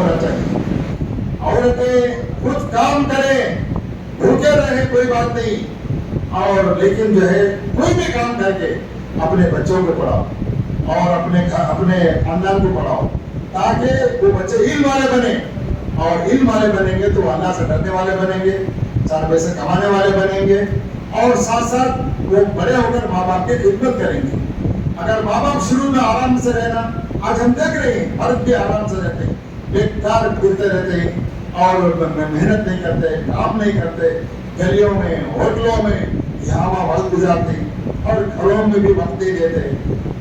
ہونا چاہیے. عورتیں خود کام کریں, بھوکے رہیں کوئی بات نہیں, اور لیکن جو ہے کوئی بھی کام کر کے اپنے بچوں کو پڑھاؤ اور اپنے خاندان کو پڑھاؤ, تاکہ وہ بچے علم والے بنے, اور علم والے بنیں گے تو اللہ سے ڈرنے والے بنیں گے, 4 پیسے کمانے والے بنیں گے, اور ساتھ ساتھ وہ بڑے ہو کر ماں باپ کی خدمت کریں گے. اگر ماں باپ شروع میں آرام سے رہنا, آج ہم دیکھ رہے ہیں مرد بھی آرام سے رہتے ہیں, بیکار پھرتے رہتے ہیں اور محنت نہیں کرتے, کام نہیں کرتے, گلیوں میں ہوٹلوں میں یہاں وہاں وقت گزارتے ہیں, اور گھروں میں بھی وقت نہیں دیتے,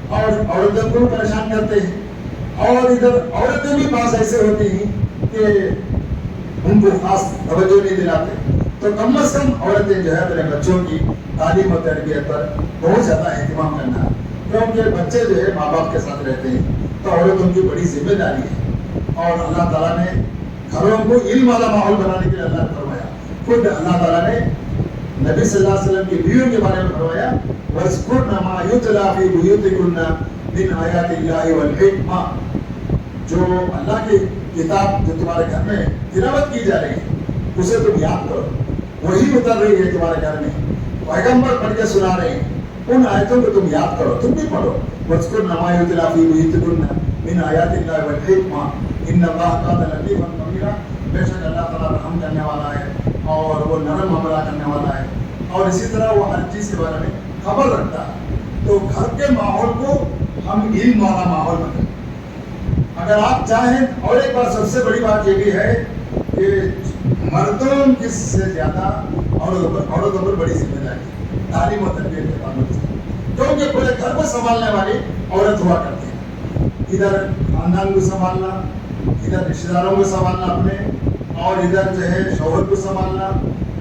اور عورتوں کو پریشان کرتے ہیں. اور ادھر عورتیں بھی بعض ایسے ہوتی ہیں کہ ان کو خاص توجہ نہیں دلاتے. تو کم از کم عورتیں جو ہے اپنے بچوں کی تعلیم و تربیت پر بہت زیادہ اہتمام کرنا ہے, کیونکہ بچے جو ہے ماں باپ کے ساتھ رہتے ہیں, تو عورتوں کی بڑی ذمہ داری ہے. اور اللہ تعالیٰ نے گھروں کو علم والا ماحول بنانے کے لیے اللہ نے فرمایا. خود اللہ تعالیٰ نے نبی صلی اللہ علیہ وسلم کی بیویوں کے بارے میں فرمایا, وَاذْكُرْنَ مَا يُتْلَىٰ فِي بُيُوتِكُنَّ مِنْ آيَاتِ اللَّهِ وَالْحِكْمَةِ. جو اللہ کی کتاب جو تمہارے گھر میں تلاوت کی جا رہی ہے اسے تم یاد کرو, وہی اتر رہی ہے تمہارے گھر میں, پیغمبر پڑھ کے سنا رہے ہیں, ان آیتوں کو تم یاد کرو, تم بھی پڑھو. وَاذْكُرْنَ مَا يُتْلَىٰ فِي بُيُوتِكُنَّ مِنْ آيَاتِ اللَّهِ وَالْحِكْمَةِ إِنَّ اللَّهَ كَانَ لَطِيفًا خَبِيرًا. بے شک اللہ تعالیٰ رحم کرنے والا ہے اور وہ نرم معاملہ کرنے والا ہے, اور اسی طرح وہ ہر چیز کے بارے میں خبر رکھتا ہے. تو گھر کے ماحول کو ہم علم والا ماحول بنائیں اگر آپ چاہیں. اور ایک بات سب سے بڑی بات یہ بھی ہے کہ مردوں کس سے زیادہ عورتوں پر بڑی ذمہ داری ہے تعلیم و تربیت کے تعلق سے, کیونکہ پورے گھر کو سنبھالنے والی عورت ہوا کرتی ہے. ادھر خاندان کو سنبھالنا, ادھر رشتے داروں کو سنبھالنا اپنے, اور ادھر جو ہے شوہر کو سنبھالنا,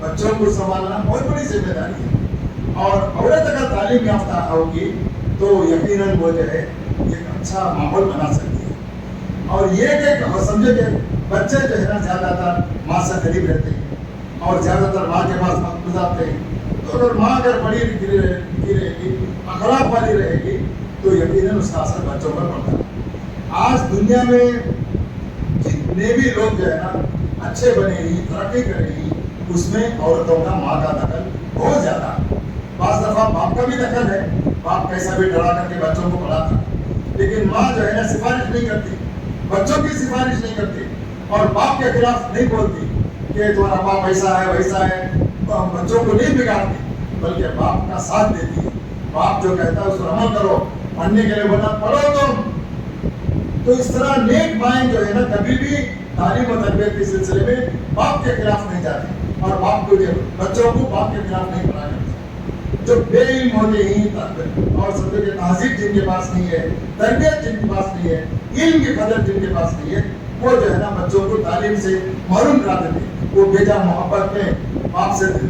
بچوں کو سنبھالنا, بہت بڑی ذمہ داری ہے. اور عورت اگر تعلیم یافتہ ہوگی تو یقیناً وہ جو ہے ایک اچھا ماحول بنا سکتی ہے. اور یہ کہ سمجھے کہ بچے جو ہے نا زیادہ تر ماں سے قریب رہتے ہیں اور زیادہ تر ماں کے پاس وقت گزارتے ہیں. تو اگر ماں اگر پڑھی لکھی رہے گی, اخلاق والی رہے گی, تو یقیناً اس کا اثر بچوں پر پڑتا ہے. آج دنیا میں جتنے بھی لوگ جو ہے نا اچھے بنے ہی, ترقی کرے ہی, اس میں عورتوں کا ماں کا دخل بہت زیادہ. بعض دفعہ باپ کا بھی دخل ہے, باپ کیسا بھی ڈرا کر کے بچوں کو پڑھاتا, لیکن ماں جو ہے نا سفارش نہیں کرتی, بچوں کی سفارش نہیں کرتی, اور باپ کے خلاف نہیں بولتی کہ تمہارا باپ ایسا ہے ویسا ہے, بچوں کو نہیں بگاڑتی, بلکہ باپ کا ساتھ دیتی ہے. باپ جو کہتا ہے اس پر عمل کرو, پڑھنے کے لیے بولنا پڑھو تم. تو اس طرح نیک مائیں جو ہے نا کبھی بھی تعلیم و تربیت کے سلسلے میں باپ کے خلاف نہیں جاتے, اور باپ کو بچوں کو باپ کے خلاف نہیں پڑھایا جاتا. جو بے علم ہوتے ہیں اور سمجھو کہ تہذیب جن کے پاس نہیں ہے, تربیت جن کے پاس نہیں ہے, علم کی قدر جن کے پاس نہیں ہے, وہ جو ہے نا بچوں کو تعلیم سے محروم کرا دیتے ہیں. وہ بیجا محبت میں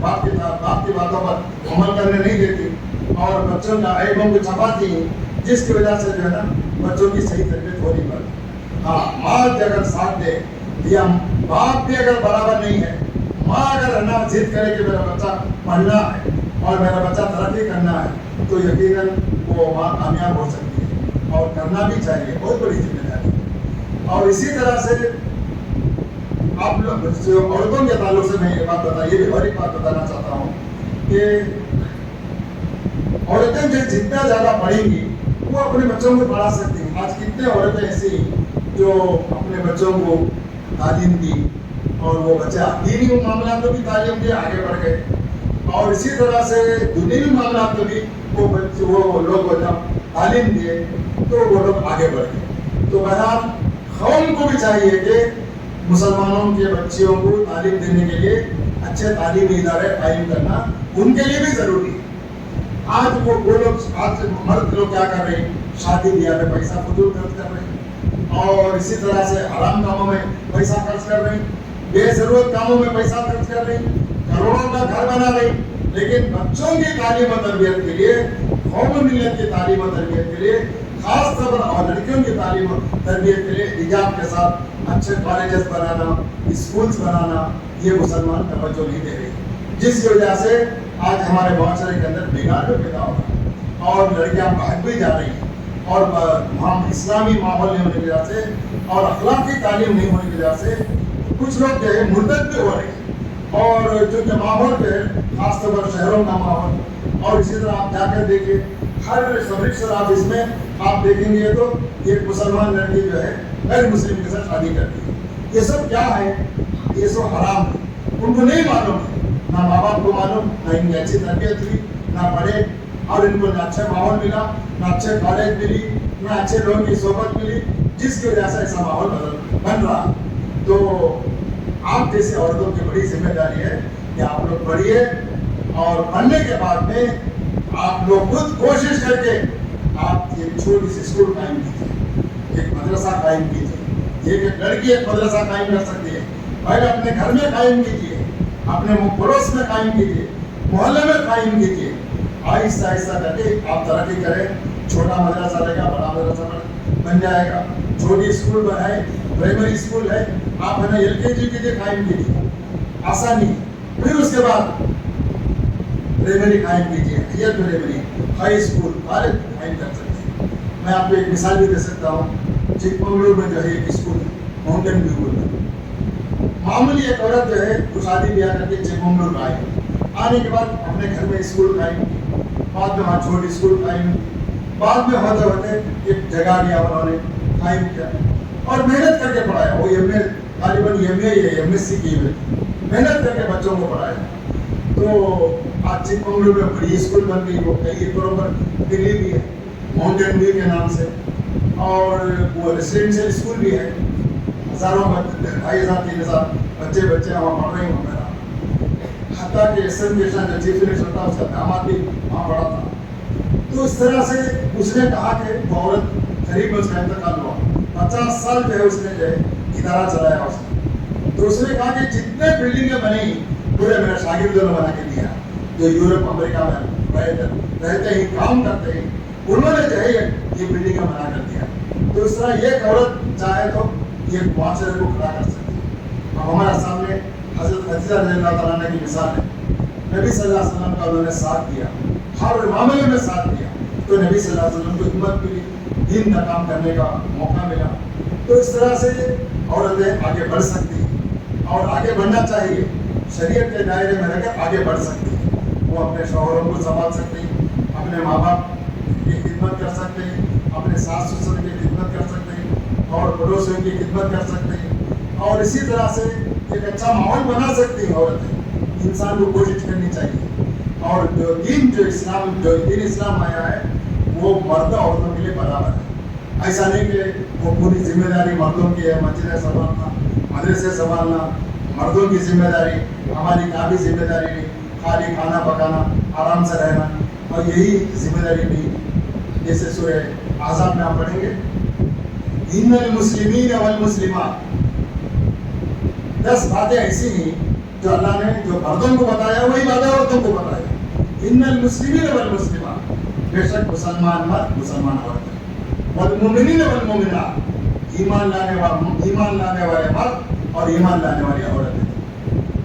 باپ کی باتوں پر عمل کرنے نہیں دیتی, اور بچوں کا عیبوں کو چھپاتی ہیں, جس کی وجہ سے جو ہے نا بچوں کی صحیح تربیت ہو نہیں پاتی. ہاں, ماں اگر ساتھ دے یا باپ بھی اگر برابر نہیں ہے, ماں اگر نا ضد کرے کہ میرا بچہ پڑھنا ہے اور میرا بچہ ترقی کرنا ہے, تو یقیناً وہ ماں کامیاب ہو سکتی ہے, اور کرنا بھی چاہیے, بہت بڑی ذمہ داری ہے. اور اسی طرح سے آپ لوگ عورتوں کے تعلق سے میں یہ بات بتائیے, اور ایک بات بتانا چاہتا ہوں کہ عورتیں جو جتنا زیادہ پڑھیں گی وہ اپنے بچوں کو پڑھا سکتی ہیں. آج کتنے عورتیں ایسی جو اپنے بچوں کو تعلیم دی, اور وہ بچہ دینی معاملات میں بھی تعلیم دے, آگے بڑھ گئے, اور اسی طرح سے دنیوی معاملات میں بھی وہ لوگ تعلیم دیے تو وہ لوگ آگے بڑھ گئے. تو بہرحال قوم کو بھی چاہیے کہ مسلمانوں کے بچیوں کو تعلیم دینے کے لیے اچھے تعلیمی ادارے قائم کرنا ان کے لیے بھی ضروری ہے. آج وہ لوگ, آج مرد لوگ کیا کر رہے ہیں, شادی بیاہ میں پیسہ فضول خرچ کر رہے ہیں, اور اسی طرح سے حرام کاموں میں پیسہ خرچ کر رہے ہیں, بے ضرورت کاموں میں پیسہ خرچ کر رہے ہیں, کروڑوں کا گھر بنا رہے ہیں. لیکن بچوں کی تعلیم و تربیت کے لیے, قوم ملت کی تعلیم و تربیت کے لیے, خاص طور پر اور لڑکیوں کی تعلیم و تربیت کے لیے حجاب کے ساتھ اچھے کالجز بنانا, اسکولز بنانا, یہ مسلمان توجہ نہیں دے رہے, جس کی وجہ سے آج ہمارے معاشرے کے اندر بگاڑ پیدا ہو رہا ہے, اور لڑکیاں بھاگ بھی جا رہی ہیں, اور اسلامی ماحول نہیں ہونے کی وجہ سے اور اخلاقی تعلیم نہیں ہونے کی وجہ سے کچھ لوگ جو ہے مرتد بھی ہو رہے ہیں. اور چونکہ ماحول جو ہے خاص طور پر شہروں کا ماحول اور اسی طرح آپ جا کر دیکھیے ہر سب آفس میں آپ دیکھیں گے تو ایک مسلمان لڑکی جو ہے غیر مسلم کے ساتھ شادی کرتی ہے. یہ سب کیا ہے؟ یہ سب حرام ہے. ان کو نہیں معلوم ہے, نہ ماں باپ کو معلوم, نہ ان کی اچھی تربیت ہوئی, نہ پڑھے اور ان کو نہ اچھا ماحول ملا, نہ اچھے کالج ملی, نہ اچھے لوگوں کی صحبت ملی, جس کی وجہ سے ایسا ماحول بن رہا. تو آپ جیسے عورتوں کی بڑی ذمہ داری ہے کہ آپ لوگ پڑھیے اور پڑھنے کے بعد میں آپ لوگ خود کوشش کر کے آپ ایک چھوٹی سی اسکول قائم کیجیے, ایک مدرسہ قائم کیجیے. ایک لڑکی ایک مدرسہ قائم کر سکتی ہے. پہلے اپنے گھر میں قائم کیجیے, اپنے پڑوس میں قائم کیجیے, محلے میں قائم کیجیے. آہستہ آہستہ کر کے آپ ترقی کریں. چھوٹا مدرسہ رہے گا, بڑا مدرسہ بن جائے گا. چھوٹی اسکول بنائے, پرائمری اسکول ہے, آپ ہے نا LKG کیجیے, قائم کیجیے, آسانی. پھر اس کے بعد پرائمری قائم کیجیے, higher primary, high school, college قائم کر سکتے ہیں. میں آپ کو ایک مثال بھی دے سکتا ہوں. چکمگلور میں جو ہے ایک اسکول ہے, ماؤنٹین ویو میں. معمولی ایک عورت جو ہے وہ شادی بیاہ کر کے چکمگلور میں آئی. آنے کے بعد اپنے گھر میں اسکول قائم کی, بعد میں وہاں چھوٹی اسکول قائم کی, بعد میں ہوتے ہوتے ایک جگہ لیا انہوں نے, قائم کیا اور محنت کر کے پڑھایا. وہ غالباً MA یا MSc کی ہوئی, محنت کر کے بچوں کو پڑھایا. تو آج چکمگلور میں بڑی اسکول بن گئی. وہ کئی ایکڑوں پر دلی بھی ہے, ماؤنٹین ویو کے نام سے, اور وہ ریسیڈینشیل اسکول بھی ہے. ہزاروں 2,500 3,000 بچے وہاں پڑھ رہے ہیں. میرا حتیٰ کہ SM کے جو چیف منسٹر تھا اس کا داماد بھی وہاں پڑھا تھا. تو اس طرح سے اس نے کہا کہ وہ عورت قریب میں اس کا انتقال ہوا, 50 سال جو ہے اس نے جو ہے ادارہ چلایا اس نے. تو اس نے کہا کہ جتنے بلڈنگیں بنی پورے میرے شاگردوں نے بنا کے دیا, جو یورپ امریکہ میں رہتے ہی کام کرتے ہیں, انہوں نے جو ہے یہ بلڈنگیں بنا کر دیا. تو اس طرح ایک عورت چاہے تو یہ معاشرے کو کھڑا کر سکتی ہے. اب ہمارے سامنے حضرت خدیجہ رضی اللہ تعالیٰ عنہ کی مثال ہے. نبی صلی اللہ علیہ وسلم کا انہوں نے ساتھ دیا, ہر معاملے میں ساتھ دیا. تو نبی صلی اللہ علیہ وسلم کو ہمت ملی, دین کا کام کرنے کا موقع ملا. تو اس طرح سے عورتیں آگے بڑھ سکتی ہیں اور آگے بڑھنا چاہیے. شریعت کے دائرے میں رہ کر آگے بڑھ سکتی ہیں. وہ اپنے شوہروں کو سنبھال سکتی ہیں, اپنے ماں باپ کی خدمت کر سکتے ہیں, اپنے ساس سسر کی خدمت کر سکتے ہیں, اور پڑوسیوں کی خدمت کر سکتے ہیں, اور اسی طرح سے ایک اچھا ماحول بنا سکتی ہیں عورتیں. انسان کو کوشش کرنی چاہیے. اور جو دین اسلام آیا ہے وہ مرد عورتوں کے لیے برابر ہے. ایسا نہیں کہ وہ پوری ذمہ داری مردوں کی ہے, مسجدیں سنبھالنا, مدرسے سنبھالنا مردوں کی ذمہ داری, ہماری کافی ذمہ داری نہیں, خالی کھانا پکانا, آرام سے رہنا, اور یہی ذمہ داری نہیں. جیسے سورہ احزاب میں آپ پڑھیں گے, ان المسلمین والمسلمات, 10 باتیں ایسی ہیں جو اللہ نے جو مردوں کو بتایا وہی باتیں عورتوں کو بتایا. ان المسلمین والمسلمات, بے شک مسلمان مرد مسلمان عورتیں, والمؤمنین والمؤمنات, ایمان لانے والے مرد اور ایمان لانے والی عورتیں,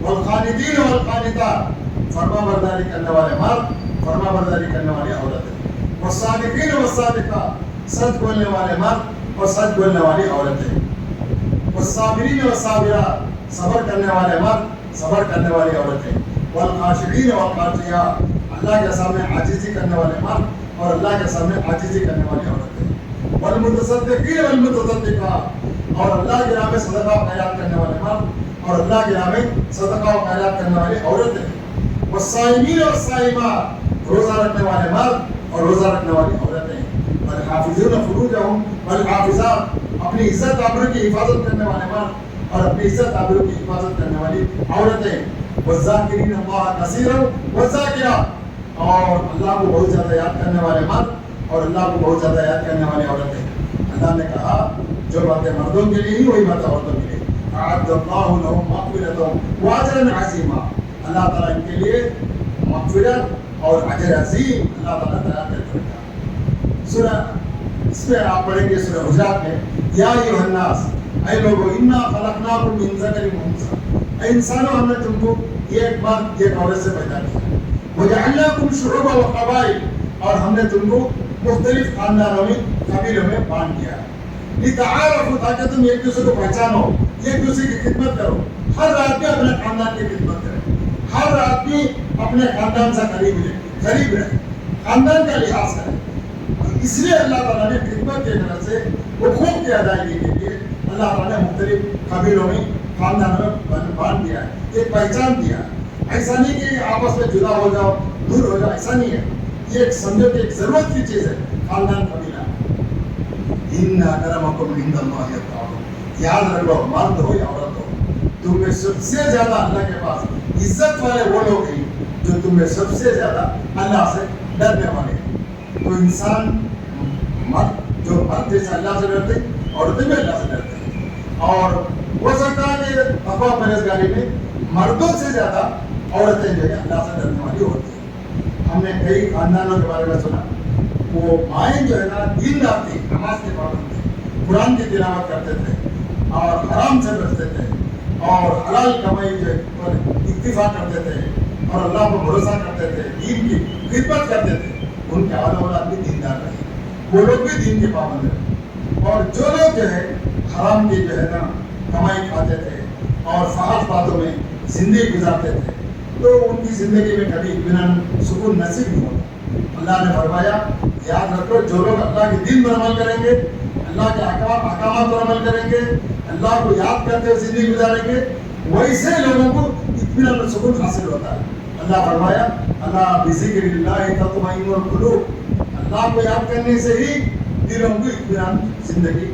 والقانتین والقانتات, فرما برداری کرنے والے مرد, فرما برداری کرنے والی عورتیں, والصادقین والصادقات, سچ بولنے والے مرد اور سچ بولنے والی عورتیں, والصابرین والصابرات, صبر کرنے والے مرد, صبر کرنے والی عورتیں, والخاشعین والخاشعات, اللہ کے سامنے عاجزی کرنے والے مرد اور اللہ کے سامنے عاجزی کرنے والی عورتیں, والمتصدقین والمتصدقات, اور اللہ کی راہ میں صدقہ و خیرات کرنے والے مرد اور اللہ کی راہ میں صدقہ و خیرات کرنے والی عورتیں, والصائمین والصائمات, روزہ رکھنے والے مرد اور روزہ رکھنے والی عورتیں, والحافظون فروجہم والحافظات, اپنی عزت آبرو کی حفاظت کرنے والے مرد اور اپنی عزت آبرو کی حفاظت کرنے والی عورتیں, والذاکرین اللہ کثیرا والذاکرات, اور اللہ کو بہت زیادہ یاد کرنے والے مرد اور اللہ کو بہت زیادہ یاد کرنے والی عورتیں. اللہ نے کہا جو باتیں مردوں کے لیے ہی وہی باتیں عورتوں کے لیے. اعد اللہ لهم مغفرۃ واجرا عظیما, اللہ تعالیٰ ان کے لیے مغفرت اور اجر عظیم اللہ تعالیٰ تیار کر رکھا. سورہ اس میں آپ پڑھیں گے سورہ حجرات میں, یا ایھا الناس, اے لوگو, انا خلقناکم من ذکر و انثی, اے انسانوں ہم نے تم کو ایک مرد ایک عورت سے پیدا کیا, وجعلناکم شعوبا و قبائل, اور ہم نے تم کو مختلف خاندانوں میں قبیلوں میں بانٹ دیا ہے لتعارفوا تاکہ تم ایک دوسرے کو پہچانو ایک دوسرے کی خدمت کرو ہر آدمی اپنے خاندان کی خدمت کرے ہر آدمی اپنے خاندان سے قریب رہے خاندان کا لحاظ کرے اس لیے اللہ تعالیٰ نے خدمت کے طرف سے حقوق کی ادائیگی کے لیے اللہ تعالیٰ نے مختلف قبیلوں میں خاندانوں میں بانٹ دیا ہے ایک پہچان دیا ہے ایسا نہیں کہ آپس میں جدا ہو جاؤ دور ہو جاؤ ایسا نہیں ہے یہ ایک سمجھو کہ ایک ضرورت کی چیز ہے خاندان قبیلہ ان اکرمکم عند اللہ اتقاکم یاد رکھ لو مرد ہو یا عورت ہو تم میں سب سے زیادہ اللہ کے پاس عزت والے وہ لوگ ہیں جو تم میں سب سے زیادہ اللہ سے ڈرنے والے ہیں تو انسان مرد جو مرد جیسے اللہ سے ڈرتے عورتیں بھی اللہ سے ڈرتے ہیں اور ہو سکتا ہے کہ تقویٰ پرہیزگاری میں مردوں سے زیادہ عورتیں جو ہے اللہ سے ڈرنے والی ہوتی ہیں ہم نے کئی خاندانوں کے بارے میں سنا وہ مائیں جو ہے نا دین دار تھی نماز کے پابند تھے قرآن کی تلاوت کرتے تھے اور حرام سے بچتے تھے اور حلال کمائی جو پر اکتفا کرتے تھے اور اللہ پر بھروسہ کرتے تھے دین کی خدمت کرتے تھے ان کے اولاد بھی دیندار رہے وہ لوگ بھی دین کے پابند رہے اور جو لوگ جو ہے حرام کی جو ہے نا کمائی کھاتے تھے اور فحش باتوں میں زندگی گزارتے تھے تو ان کی زندگی میں کبھی اطمینان سکون نصیب نہیں ہوتا اللہ نے فرمایا یاد رکھو جو لوگ اللہ کے دین پر عمل کریں گے اللہ کے احکامات پر عمل کریں گے اللہ کو یاد کرتے ہوئے زندگی گزاریں گے ویسے لوگوں کو اطمینان اور سکون حاصل ہوتا ہے اللہ فرمایا اللہ بذکر اللہ تطمئن القلوب اللہ کو یاد کرنے سے ہی دلوں کو اطمینان زندگی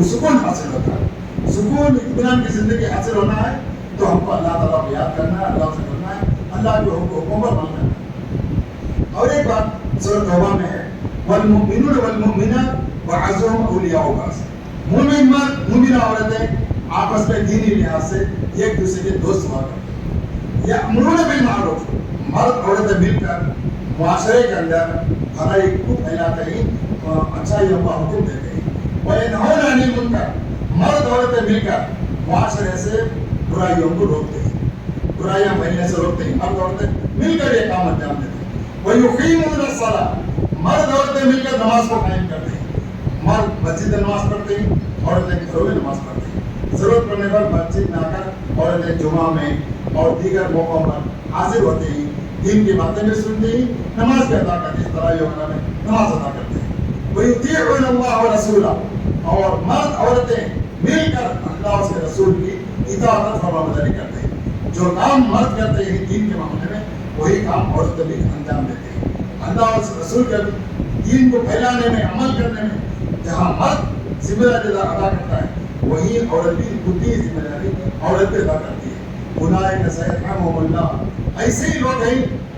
سکون حاصل ہوتا ہے سکون اطمینان کی زندگی حاصل ہونا ہے تو ہم کو اللہ تعالیٰ کو یاد کرنا ہے اللہ سے کرنا ہے اللہ کے حکم پر عمل کرنا ہے اور ایک بات سورۃ توبہ میں ہے والمؤمنون والمؤمنات بعضهم اولیاء بعض مومن مرد مومنہ عورتیں آپس میں دینی لحاظ سے ایک دوسرے کے دوست ہوا کرتے ہیں یأمرون بالمعروف مرد عورتیں مل کر معاشرے کے اندر بھلائی کو پھیلاتے ہیں اچھائیوں کا حکم دیتے ہیں وینہون عن المنکر مرد عورتیں مل کر معاشرے سے برائیوں کو روکتے ہیں برائیاں پھیلنے سے روکتے ہیں مرد عورتیں مل کر یہ کام انجام دیتے ہیں وَيُقِيمُونَ الصَّلَاةَ مرد عورتیں مل کر نماز کو قائم کرتے ہیں مرد مسجد میں نماز پڑھتے ہیں عورتیں گھروں میں نماز پڑھتے ہیں ضرورت پڑنے پر مسجد میں آ کر عورتیں جمعہ میں اور دیگر موقعوں پر حاضر ہوتے ہیں دین کی باتیں بھی سنتے ہیں نماز بھی ادا کرتے ہیں تراویح وغیرہ میں نماز ادا کرتے ہیں وَيُطِيعُونَ اللَّهَ وَرَسُولَهُ اور مرد عورتیں مل کر اللہ اور اس کے رسول کی اطاعت اور فرمانبرداری کرتے ہیں جو کام مرد کرتے ہیں دین کے معاملے میں وہی کام عورتیں بھی انجام دیتے ہیں اللہ اور رسول کے دین کو پھیلانے میں عمل کرنے میں جہاں مرد ذمہ داری ادا کرتا ہے وہی عورت بھی خود ہی ذمہ داری عورت بھی ادا کرتی ہے اولئک سیرحمهم اللہ ایسے ہی لوگ ہیں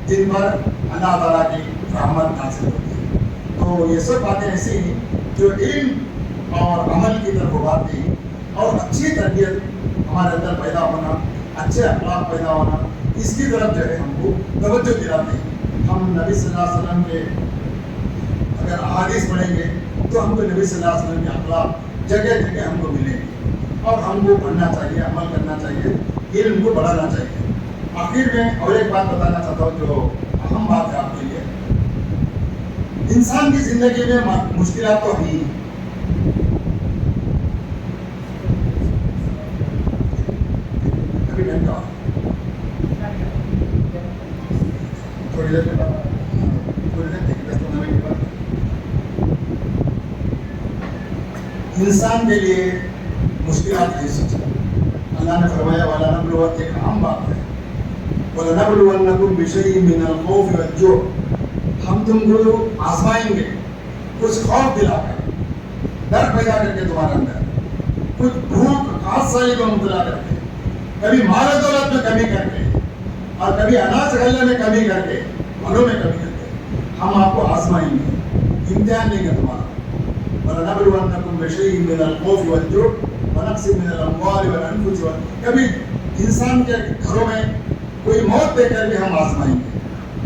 جن پر اللہ تعالیٰ کی رحمت نازل ہوتی ہے تو یہ سب باتیں ایسی ہیں جو علم اور عمل کی طرف ابھارتی ہیں اور اچھی تربیت ہمارے اندر پیدا ہونا اچھے اخلاق پیدا ہونا اس کی طرف جو ہے ہم کو توجہ دلاتے ہیں ہم نبی صلی اللہ علیہ وسلم کے اگر احادیث پڑھیں گے تو ہم کو نبی صلی اللہ علیہ وسلم کے اخلاق جگہ جگہ ہم کو ملیں گے اور ہم کو پڑھنا چاہیے عمل کرنا چاہیے علم کو بڑھانا چاہیے آخر میں اور ایک بات بتانا چاہتا ہوں جو اہم بات ہے آپ کے لیے انسان کی زندگی میں مشکلات تو ہیں تھوڑی دیر کے بعد انسان کے لیے مشکلات نہیں سوچا اللہ نے فرمایا وَلَنَبْلُوَنَّكُمْ ایک عام بات ہے وَلَنَبْلُوَنَّكُمْ بِشَيْءٍ مِّنَ الْخَوْفِ وَالْجُوعِ ہم تم کو آزمائیں گے کچھ خوف دلا کر ڈر پیدا کر کے تمہارے اندر کچھ بھوک خاصائی کو مبتلا کر کے کبھی مال و دولت میں کمی کر کے اور کبھی اناج غلے میں کمی کر کے پھلوں میں کمی کر کے ہم آپ کو آزمائیں گے امتحان لیں گے تمہارا وَلَنَبْلُوَنَّكُمْ بِشَيْءٍ مِّنَ الْخَوْفِ وَالْجُوعِ وَنَقْصٍ مِّنَ الْأَمْوَالِ وَالْأَنفُسِ کبھی انسان کے گھروں میں کوئی موت دے کر کے ہم آزمائیں گے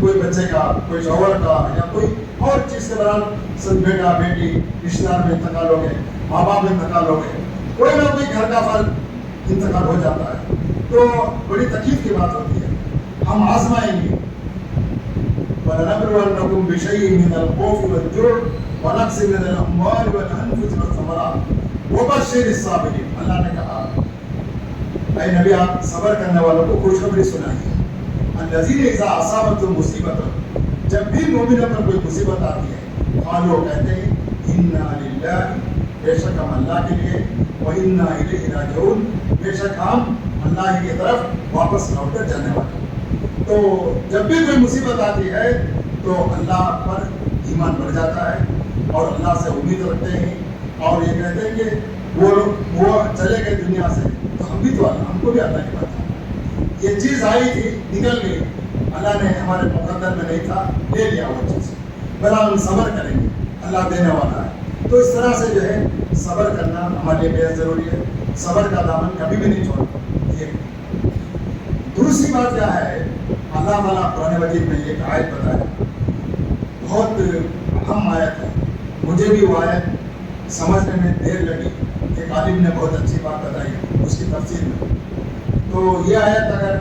کوئی بچے کا کوئی شوہر کا یا کوئی اور چیز کے دوران سب بیٹا بیٹی رشتہ دار میں انتقال ہو گئے ماں باپ میں انتقال ہو گئے کوئی نہ کوئی گھر کا فرد انتقال ہو جاتا ہے تو بڑی تکلیف کی بات ہوتی ہے ہم آزمائیں گے وَلَنَبْلُوَنَّكُمْ بِشَيْءٍ مِّنَ الْخَوْفِ وَالْجُوعِ وَنَقْصٍ مِّنَ الْأَمْوَالِ وَالْأَنفُسِ وَالثَّمَرَاتِ وَبَشِّرِ الصَّابِرِينَ. اللہ نے کہا اے نبی آپ صبر کرنے والوں کو خوشخبری سنائیے. الَّذِينَ إِذَا أَصَابَتْهُمْ مُصِیبَةٌ جب بھی مومنوں پر کوئی مصیبت آتی ہے قالوا کہتے ہیں اِنَّا لِلَّهِ بے شک ہم اللہ کے لیے وَإِنَّا إِلَيْهِ راجعون بے شک ہم اللہ کی طرف واپس لوٹ کر جانے والے. تو جب بھی کوئی مصیبت آتی ہے تو اللہ پر ایمان بڑھ جاتا ہے اور اللہ سے امید رکھتے ہیں اور یہ کہتے ہیں کہ وہ چلے گئے دنیا سے تو ہم بھی تو ہم کو بھی اللہ کی بات ہے. یہ چیز آئی تھی نکل گئی, اللہ نے ہمارے مقدر میں نہیں تھا لے لیا وہ چیز, بہرحال ہم صبر کریں گے اللہ دینے والا ہے. تو اس طرح سے جو ہے صبر کرنا ہمارے لیے بے ضروری ہے. صبر کا دامن کبھی بھی نہیں چھوڑنا. یہ دوسری بات کیا ہے, اللہ تعالیٰ قرآن مجید میں ایک آیت بتایا, بہت اہم آیت ہے. مجھے بھی وہ آیت سمجھنے میں دیر لگی, ایک عالم نے بہت اچھی بات بتائی اس کی تفسیر میں. تو یہ آیت اگر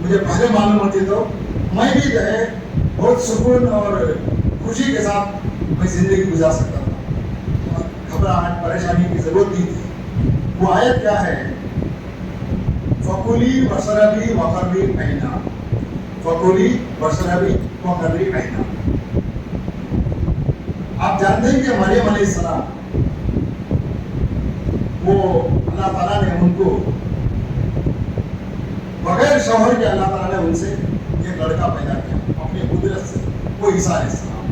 مجھے پہلے معلوم ہوتی تو میں بھی جو ہے بہت سکون اور خوشی کے ساتھ میں زندگی گزار سکتا تھا, گھبراہٹ پریشانی کی ضرورت نہیں تھی. وہ آیت کیا ہے, فَكُلِي وَاشْرَبِي وَقَرِّي عَيْنًا فَكُلِي وَاشْرَبِي وَقَرِّي عَيْنًا. آپ جانتے ہیں کہ مریم علیہ السلام وہ اللہ تعالیٰ نے ان کو بغیر شوہر کے اللہ تعالیٰ نے ان سے ایک لڑکا پیدا کیا اپنی قدرت سے, وہ عیسیٰ علیہ السلام.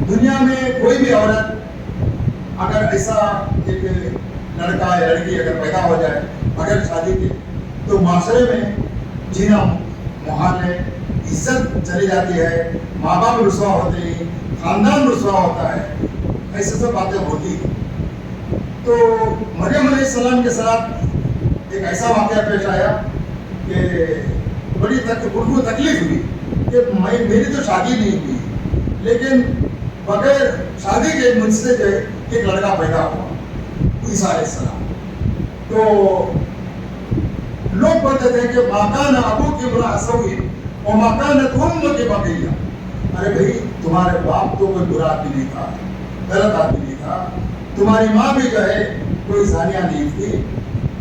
دنیا میں کوئی بھی عورت اگر ایسا ایک لڑکا یا لڑکی اگر پیدا ہو جائے بغیر شادی کے تو معاشرے میں جینا محال ہے, عزت چلی جاتی ہے, ماں باپ رسوا ہوتے ہیں, خاندان رسوا ہوتا ہے, ایسے سب باتیں ہوتی ہیں. تو مریم علیہ السلام کے ساتھ ایک ایسا واقعہ پیش آیا کہ بڑی تکلیف ہوئی کہ میری تو شادی نہیں ہوئی لیکن بغیر شادی کے مجھ سے جو ہے ایک لڑکا پیدا ہوا عیسیٰ علیہ السلام. تو لوگ بولتے تھے کہ ماکان ابو کی امرأ سوء اور ماکانت امک کی بقیہ. ارے بھائی تمہارے باپ تو کوئی برا آدمی نہیں تھا, غلط آدمی نہیں تھا, تمہاری ماں بھی جو ہے کوئی زانیہ نہیں تھی,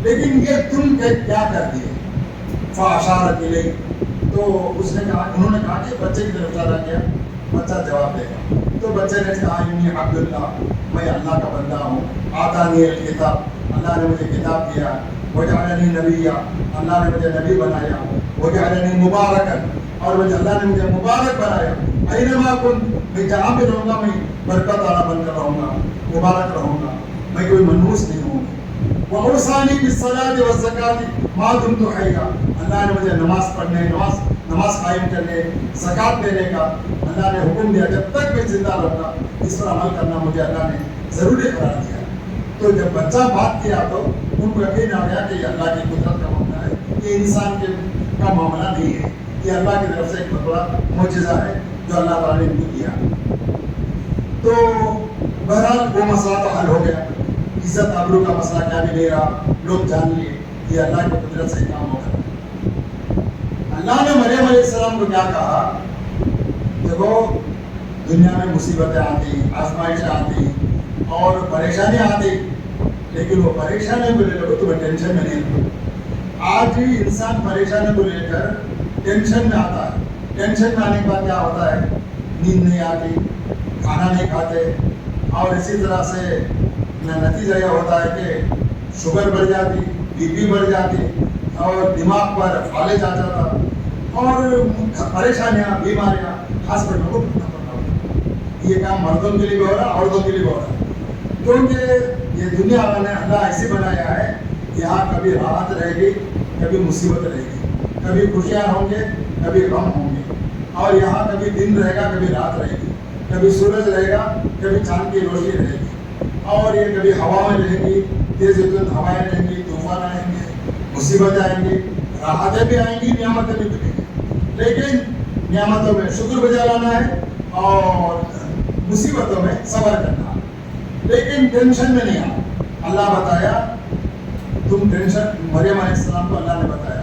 لیکن یہ تم کیا کر دیے. فاشارت الیہ, تو اس نے کہا, انہوں نے کہا کہ بچے کی طرف اشارہ کیا, بچہ جواب دے گا. تو بچے نے کہا انی عبداللہ, میں اللہ کا بندہ ہوں, آتانی الکتاب, اللہ نے مجھے کتاب دیا, وجعلنی نبیا, اللہ نے مجھے نبی بنایا, وجعلنی مبارکن, اور اللہ نے مجھے مبارک بنایا, اینما کنت, میں جہاں بھی رہوں گا میں برکت والا بن کر رہوں گا, مبارک رہوں گا, میں کوئی منحوس نہیں ہوں. وَأَوْصَانِي بِالصَّلَاةِ وَالزَّكَاةِ مَا دُمْتُ حَيًّا, اللہ نے مجھے نماز پڑھنے, نماز قائم کرنے, زکوٰۃ دینے کا اللہ نے حکم دیا. جب تک میں زندہ رہوں گا اس پر عمل کرنا مجھے اللہ نے ضروری قرار دیا. تو جب بچہ بات کیا تو ان کو یقین آ گیا کہ یہ اللہ کی قدرت کا معاملہ ہے, یہ انسان کا معاملہ نہیں ہے, یہ اللہ کی طرف سے ایک بڑا معجزہ ہے جو اللہ تعالیٰ نے ان کو دیا. تو بہرحال وہ مسئلہ تو حل ہو گیا, عزت آبرو کا مسئلہ کیا بھی نہیں رہا, لوگ جان لیے یہ اللہ کی قدرت سے کام ہوگا. اللہ نے مریم علیہ السلام کو کیا کہا, دیکھو دنیا میں مصیبتیں آتی, آزمائشیں آتی اور پریشانیاں آتی, لیکن وہ پریشانیوں کو لے کر تمہیں ٹینشن میں نہیں رہو. آج ہی انسان پریشانیوں کو لے کر ٹینشن میں آتا ہے. ٹینشن میں آنے کے بعد کیا ہوتا ہے, نیند نہیں آتی, کھانا نہیں کھاتے, اور اسی طرح سے نتیجہ یہ ہوتا ہے کہ شوگر بڑھ جاتی, بی پی بڑھ جاتی, اور دماغ پر فالج آ جاتا, اور پریشانیاں, بیماریاں ہاسپٹل کو ڈھونڈنا پڑتا ہوتا. یہ کام مردوں کے لیے بھی ہو رہا, عورتوں کے لیے بھی ہو رہا, کیونکہ یہ دنیا نے اللہ ایسے بنایا ہے, یہاں کبھی راحت رہے گی, کبھی مصیبت رہے گی, کبھی خوشیاں ہوں گے, کبھی غم ہوں گے, اور یہاں کبھی دن رہے گا, کبھی رات رہے گی, کبھی سورج رہے گا, کبھی چاند کی روشنی رہے گی, اور یہ کبھی ہوایں رہیں گی, تیز تیز ہوائیں رہیں گی, طوفان آئیں گے, مصیبتیں آئیں گی, راحتیں بھی آئیں گی, نعمتیں بھی ملیں گی. لیکن نعمتوں میں شکر بجا لانا ہے اور مصیبتوں میں صبر کرنا, لیکن ٹینشن میں نہیں آنا. اللہ بتایا تم ٹینشن, مریم علیہ السلام کو اللہ نے بتایا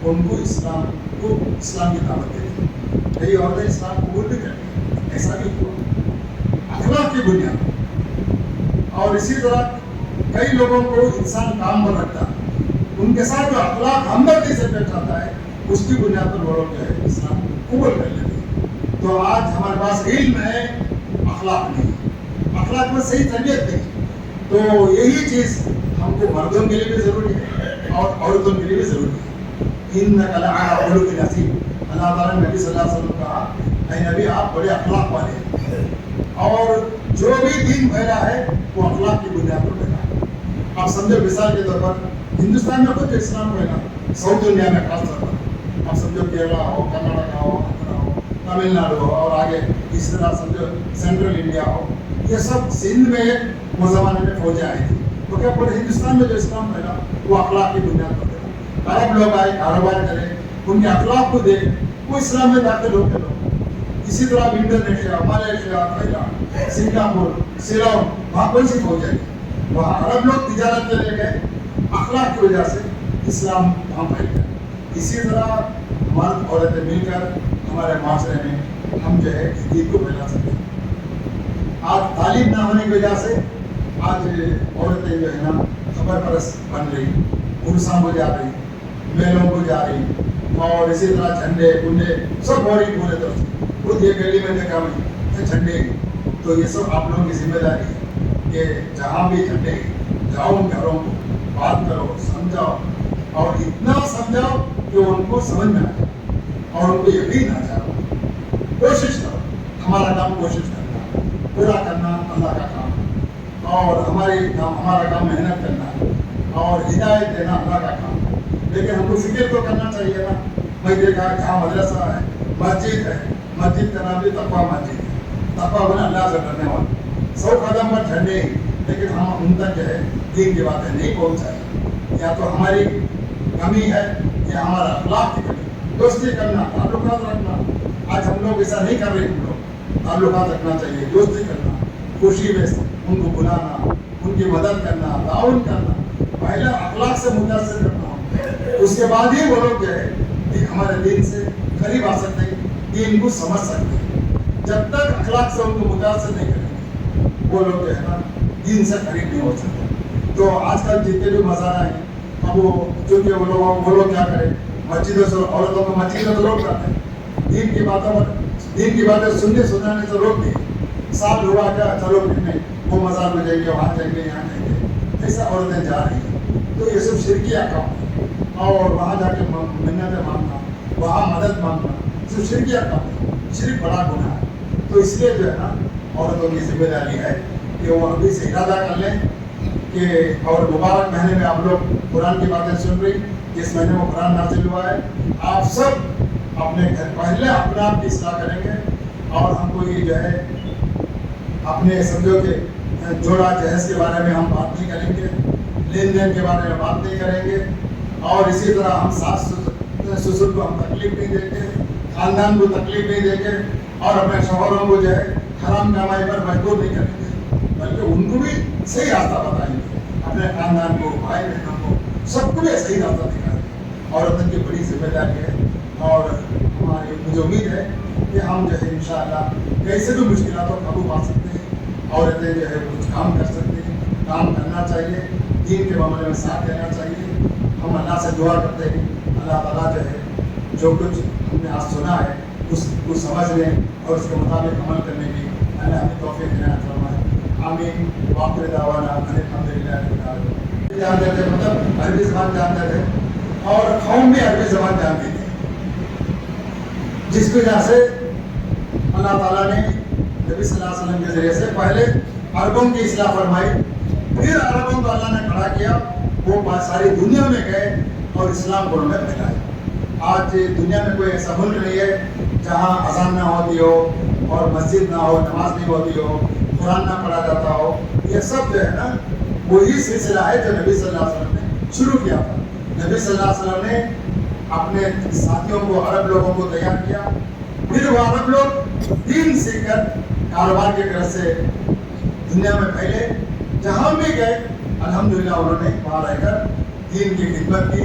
ان کو اسلام کی دعوت دے دی. کئی عورتیں اسلام قبول بھی کر لی, ایسا بھی ہوا اخلاق کی بنیاد. اور اسی طرح کئی لوگوں کو انسان کام پر رکھتا ہے, ان کے ساتھ جو اخلاق ہمدردی سے پیش آتا ہے اس کی بنیاد پر وہ لوگ جو ہے اسلام قبول کر لیتے ہیں. تو آج ہمارے پاس علم ہے, اخلاق نہیں, اخلاق میں صحیح تربیت نہیں. تو یہی چیز ہم کو مردوں کے لیے بھی ضروری ہے اور عورتوں کے لیے بھی ضروری ہے. انک لعلی خلق عظیم, اللہ تعالیٰ نے نبی صلی اللہ علیہ وسلم کہا, اے نبی آپ بڑے اخلاق والے ہیں, اور جو بھی دین پھیلا ہے وہ اخلاق کی بنیاد پر پھیلا ہے. آپ سمجھو مثال کے طور پر ہندوستان میں خود اسلام پھیلا, ساؤتھ انڈیا میں خاص طور پر آپ سمجھو کیرلا ہو, کرناٹکا ہو, آندھرا ہو, تمل ناڈو ہو, اور آگے اس طرح سمجھو سینٹرل انڈیا ہو, یہ سب سندھ میں وہ زمانے میں فوجیں آئی تھی. تو کیا پورے ہندوستان میں جو اسلام پھیلا وہ اخلاق کی بنیاد پر پھیلا. عرب لوگ آئے, کاروبار کرے, ان کے اخلاق کو دیکھ وہ اسلام میں داخل ہوتے لوگ. اسی طرح انڈونیشیا, ملیشیا, تھائیلینڈ, سنگاپور, سیلون, وہاں کوئی سی فوج ہے, وہاں عرب لوگ تجارت کے لے گئے, اخلاق کی وجہ سے اسلام وہاں پھیل گیا. اسی طرح مرد عورتیں مل کر ہمارے معاشرے میں ہم جو ہے دین کو پھیلا سکتے ہیں. آج تعلیم نہ ہونے کی وجہ سے آج عورتیں جو ہے نا خبر پرست بن رہی, عرسوں کو جا رہی, میلوں کو جا رہی, اور اسی طرح جھنڈے گنڈے سب ہو رہی پورے طرف سے. خود یہ گلی میں دیکھا میں جھنڈے. تو یہ سب آپ لوگوں کی ذمہ داری ہے کہ جہاں بھی جھنڈے جاؤ گھروں کو بات کرو, سمجھاؤ, اور اتنا سمجھاؤ کہ ان کو سمجھ میں آ جائے اور ان کو یقین آ جائے. کوشش کرو, ہمارا کام کوشش کرنا, پورا کرنا اللہ کا کام, اور ہمارا کام محنت کرنا اور ہدایت دینا اللہ کا کام. لیکن ہم کو فکر تو کرنا چاہیے نا. میں دیکھا جہاں مدرسہ ہے, مسجد ہے, مسجد کا نام بھی تقویٰ مسجد ہے. تقویٰ بنا اللہ سے ڈرنے والا. 100 قدم پر جھنڈے, لیکن ہم ان تک جو ہے دین کی باتیں نہیں پہنچائی. یا تو ہماری کمی ہے یا ہمارا اخلاق کی کمی. دوستی کرنا, تعلقات رکھنا, آج ہم لوگ ایسا نہیں کر رہے. ہم لوگ تعلقات رکھنا چاہیے, دوستی کرنا, خوشی میں ان کو بلانا, ان کی مدد کرنا, تعاون کرنا, پہلے اخلاق سے متاثر کرنا. اس کے بعد ہی وہ لوگ جو ہے ہمارے دین سے قریب آ سکتے ہیں, دین کو سمجھ سکتے ہیں. جب تک اخلاق سے ان کو متاثر نہیں کریں گے وہ لوگ جو ہے نا دین سے قریب نہیں ہو سکتے. تو آج کل جتنے بھی مزارہ ہیں, اب وہ چونکہ وہ لوگ کیا کریں, مسجدوں سے عورتوں کو مسجد میں تو روک کرتے ہیں, دین کی باتیں سننے سنانے سے روک دیں. سال ہوا کیا, چلو نہیں وہ مزار میں جائیں گے, وہاں جائیں گے, یہاں جائیں گے, ایسا عورتیں جا رہی ہیں. تو یہ سب شرکیہ کام ہے. اور وہاں جا کے منتیں مانگنا, وہاں مدد مانگنا, صرف شرکیہ کام ہے. شرک بڑا گناہ ہے. تو اس لیے جو ہے نا عورتوں کی ذمہ داری ہے کہ وہ ابھی سے ارادہ کر لیں کہ, اور مبارک مہینے میں آپ لوگ قرآن کی باتیں سن رہی, جس مہینے میں قرآن نازل ہوا ہے, آپ سب اپنے گھر پہلے اپنے آپ کی اصلاح کریں گے. اور ہم کو یہ جو ہے اپنے سمجھو کہ جوڑا جہیز کے بارے میں ہم بات نہیں کریں گے, لین دین کے بارے میں بات نہیں کریں گے, اور اسی طرح ہم ساس سسر کو ہم تکلیف نہیں دیں گے, خاندان کو تکلیف نہیں دیں گے, اور اپنے شوہروں کو جو ہے حرام کمائی پر مجبور نہیں کریں گے, بلکہ ان کو بھی صحیح راستہ بتائیں گے. اپنے خاندان کو, بھائی بہنوں کو, سب کو بھی صحیح راستہ دکھائیں گے. عورتوں کی بڑی ذمہ داری ہے, اور ہماری مجھے امید ہے کہ ہم جو ہے انشاءاللہ کیسے بھی مشکلات پر قابو پا سکتے ہیں. عورتیں جو ہے کچھ کام کر سکتے ہیں, کام کرنا چاہیے, دین کے معاملے میں ساتھ دینا چاہیے. ہم اللہ سے دعا کرتے ہیں اللہ تعالیٰ جو ہے جو کچھ ہم نے آج سنا ہے اس کو سمجھنے اور اس کے مطابق عمل کرنے کی اللہ ہمیں توفیق عنایت فرمائے. آمین. وآخر دعوانا الحمدللہ رب العالمین. جانتے تھے, مطلب عربی زبان جانتے تھے, اور قوم بھی عربی زبان جانتی تھی, جس کی وجہ سے اللہ تعالیٰ نے نبی صلی اللہ علیہ وسلم کے ذریعے سے پہلے عربوں کی اصلاح فرمائی, پھر عربوں کو اللہ نے کھڑا کیا, وہ ساری دنیا میں گئے اور اسلام کو انہوں نے پھیلایا. آج دنیا میں کوئی ایسا ملک نہیں ہے جہاں اذان نہ ہوتی ہو, اور مسجد نہ ہو, نماز نہیں ہوتی ہو, قرآن نہ پڑھا جاتا ہو. یہ سب جو ہے نا وہی سلسلہ ہے جو نبی صلی اللہ علیہ وسلم نے شروع کیا تھا. نبی صلی اللہ علیہ وسلم نے اپنے ساتھیوں کو, عرب لوگوں کو تیار کیا, پھر وہ عرب لوگ دین سیکھ کر کاروبار کے غرض سے دنیا میں پھیلے. جہاں بھی گئے الحمدللہ انہوں نے وہاں رہ کر دین کی خدمت کی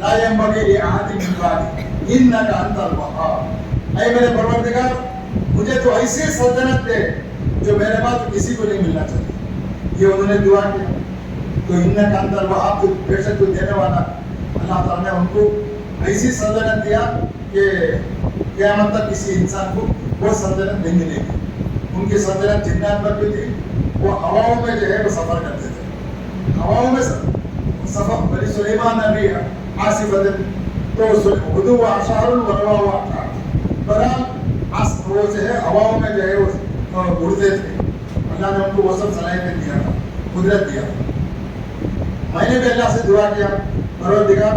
لا ينبغي لأحد من بعدي إنك أنت الوهاب. اے میرے پروردگار مجھے تو ایسی سلطنت دے جو میرے بعد کسی کو نہیں ملنا چاہیے. یہ انہوں نے دعا کیا. تو انک انت الوہاب تو بے شک تو دینے والا. اللہ تعالیٰ نے ان کو ایسی سلطنت دیا کہ قیامت تک کسی انسان کو وہ سلطنت نہیں ملے گی. ان کی سلطنت جنات پر بھی تھی. وہ ہواؤں میں جو ہے وہ سفر کرتے تھے. ہواؤں میں سفر بنی سلیمان نبی عاصفۃ تو غدو و عشار و روا و عقار. بہرحال وہ جو ہے ہواؤں میں جو ہے وہ اڑتے تھے. اللہ نے ان کو وہ سب صلاحیت دیا تھا, قدرت دیا تھا. میں نے بھی اللہ سے دعا کیا پروردگار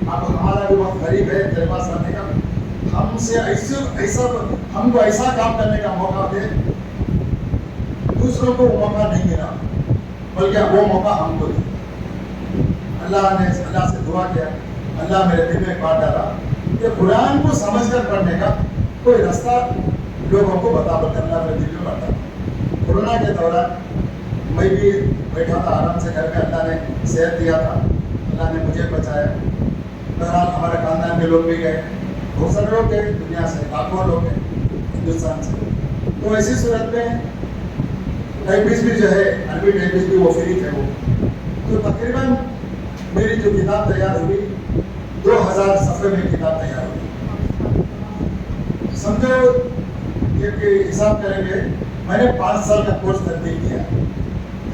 اب ہمارا بھی وقت قریب ہے تیرے پاس آنے کا. ہم سے ایسا ہم کو ایسا کام کرنے کا موقع دے. دوسروں کو وہ موقع نہیں ملا بلکہ وہ موقع ہم کو دے. اللہ نے اللہ سے دعا کیا. اللہ میرے دل میں بات ڈالا کہ قرآن کو سمجھ کر پڑھنے کا کوئی راستہ لوگوں کو بتا اللہ میرے دل میں بتا. کورونا کے دوران میں بھی بیٹھا تھا آرام سے گھر میں. اللہ نے صحت دیا تھا, اللہ نے مجھے بچایا. بہرحال ہمارے خاندان کے لوگ بھی گئے, بہت سارے لوگ گئے دنیا سے, لاکھوں لوگ گئے ہندوستان سے. تو ایسی صورت میں ٹائپس بھی جو ہے عربی ٹائپس بھی وہ فری تھے. وہ تو تقریباً میری جو کتاب تیار ہوئی 2000 صفحے میں کتاب تیار ہوئی. سمجھو کہ حساب کریں گے میں نے 5 سال کا کورس ترتیب کیا.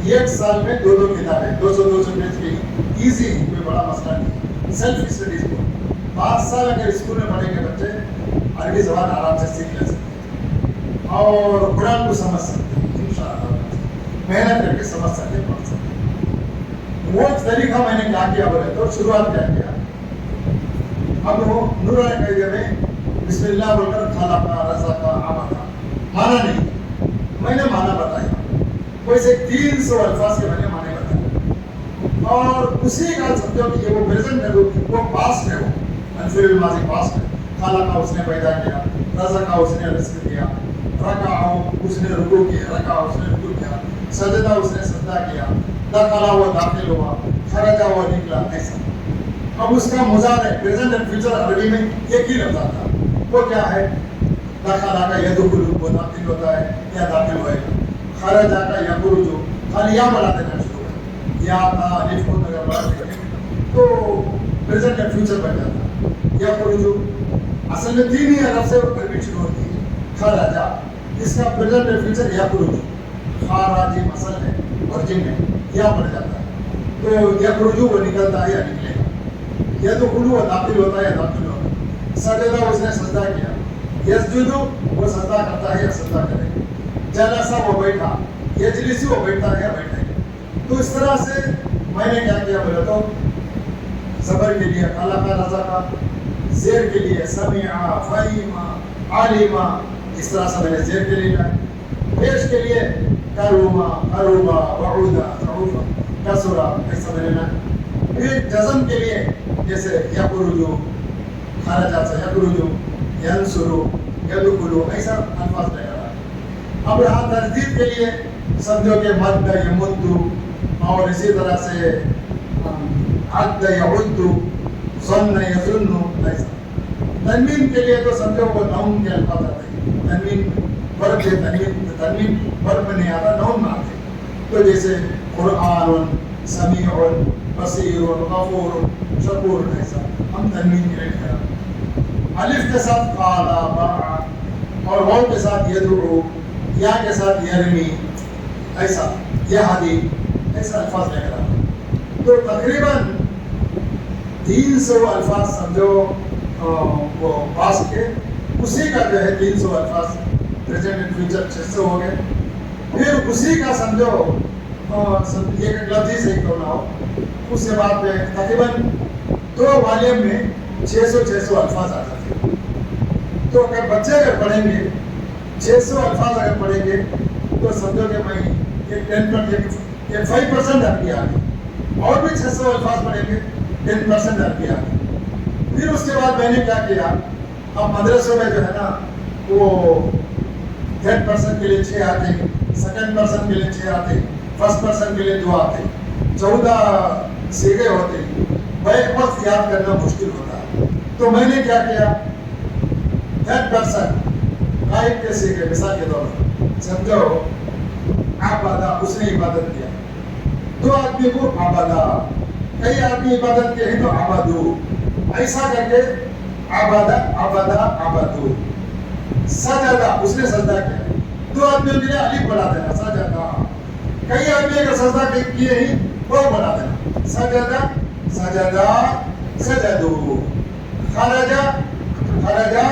ایک سال میں 2 کتابیں 200 پیج کی ایزی, کوئی بڑا مسئلہ نہیں. سیلف اسٹڈیز کو 5 سال اگر اسکول میں پڑھیں گے بچے عربی زبان آرام سے سیکھ لے سکتے ہیں اور قرآن کو سمجھ سکتے ہیں. انشاءاللہ محنت کر کے سمجھ سکتے, پڑھ سکتے. وہ طریقہ میں نے کیا کیا بولے تو شروعات کیا کیا. اب وہ نورانی قاعدے میں بسم اللہ بول کر کھانا کا رضا کا آما کا مانا نہیں, میں نے مانا بتایا. ویسے 300 الفاظ کے میں نے معنی بتایا اور اسی کا سمجھو کہ وہ پریزنٹ ہے, وہ پاسٹ ہے, وہ الفعل الماضی پاسٹ ہے. کھانا کا اس نے پیدا کیا, رضا کا اس نے رزق دیا, رکع اس نے رکوع کیا, رکع اس نے رکوع کیا, سجدہ اس نے سجدہ کیا, دخلا وہ داخل ہوا, خرجا وہ نکلا. ایسا اب اس کا مضارع پریزنٹ اینڈ فیوچر عربی میں ایک ہی لفظ آتا ہے. وہ کیا ہے؟ دخلا کا یدخل وہ داخل ہوتا ہے یا داخل ہوئے گا. خرجا کا یخرج خالی یا بڑھا دینا شروع ہے, یا تا الف کو اگر بڑھا دیں تو پریزنٹ اینڈ فیوچر بن جاتا ہے. یخرج اصل میں 3 ہی حرف سے عربی شروع ہوتی ہے. خرجا اس کا پریزنٹ اینڈ فیوچر یخرج, خراجی اصل ہے اورجن میں یا بڑھ جاتا ہے. تو یخرج وہ نکلتا ہے یا نکلے گا. یدخل وہ داخل ہوتا ہے یا داخل ہوتا ہے. سجدہ اس نے سجدہ کیا, یسجد وہ سجدہ کرتا ہے یا سجدہ کرے گا. جلسہ وہ بیٹھا, یجلس وہ بیٹھتا ہے یا بیٹھے گا. تو اس طرح سے میں نے کیا کیا بولے تو صبر کے لیے خلق رزا کا, زیر کے لیے سمع فہم علم, اس طرح سے میں نے زیر کے لیے لائے. پیش کے لیے کروما کروبا وعودا تعوفا کسرا, ایسا میں نے لائے. پھر جزم کے لیے جیسے یخرجو خرجا سے یخرجو ینصرو یدخلو, ایسا الفاظ لے رہا ہے. اب یہاں تردید کے لیے سمجھو کہ مد یمدو اور اسی طرح سے عد یعد ظن یظن. ایسا تنوین کے لیے تو سمجھو وہ نون کے الفاظ آتے ہیں. تنوین ورب ہے, تنوین ورب میں نہیں آتا, نون میں آتے. تو جیسے قرآن سمیع بصیر غفور شکور, ایسا ہم تنوین کے لیے کرا. الف کے ساتھ قال باع اور واو کے ساتھ یدعو, یا کے ساتھ یرمی, ایسا یہدی, ایسا الفاظ لے کر. تو تقریباً 300 الفاظ سمجھو وہ پاس کے, اسی کا جو ہے 300 الفاظ پریزنٹ اینڈ فیوچر 600 ہو گئے. پھر اسی کا سمجھو ایک لفظ ہی صحیح کرنا ہو, اس کے بعد میں تقریباً 2 والیوم میں 600 الفاظ آ جاتے ہیں. تو اگر بچے اگر پڑھیں گے 600 الفاظ اگر پڑھیں گے تو سمجھو کہ میں ایک 5% عربی آ گئی, اور بھی 600 الفاظ پڑھیں گے 10% عربی آ گئی. پھر اس کے بعد میں نے کیا کیا, اب مدرسوں میں جو ہے نا وہ 10% کے لیے 6 آتے, سیکنڈ پرسن کے لیے 6 آتے, فرسٹ پرسن کے لیے 2 آتے, 14 سیگے ہوتے, بیک وقت یاد کرنا مشکل ہوتا ہے. تو میں نے کیا کیا, تھرڈ پرسن غائب کیسے کہ مثال کے طور پر سمجھو عبادہ, اس نے عبادت کیا, دو آدمی کو عبادہ, کئی آدمی عبادت کے ہیں تو عبادو, ایسا کر کے عبادہ عبادہ عبادو. سجدہ, اس نے سجدہ کیا, دو آدمیوں کے لیے الف بڑھا دینا سجدہ. کئی آدمی اگر سجدہ کیے ہی وہ بڑھا دینا سجدہ سجدہ سجدو. خرجہ خرجہ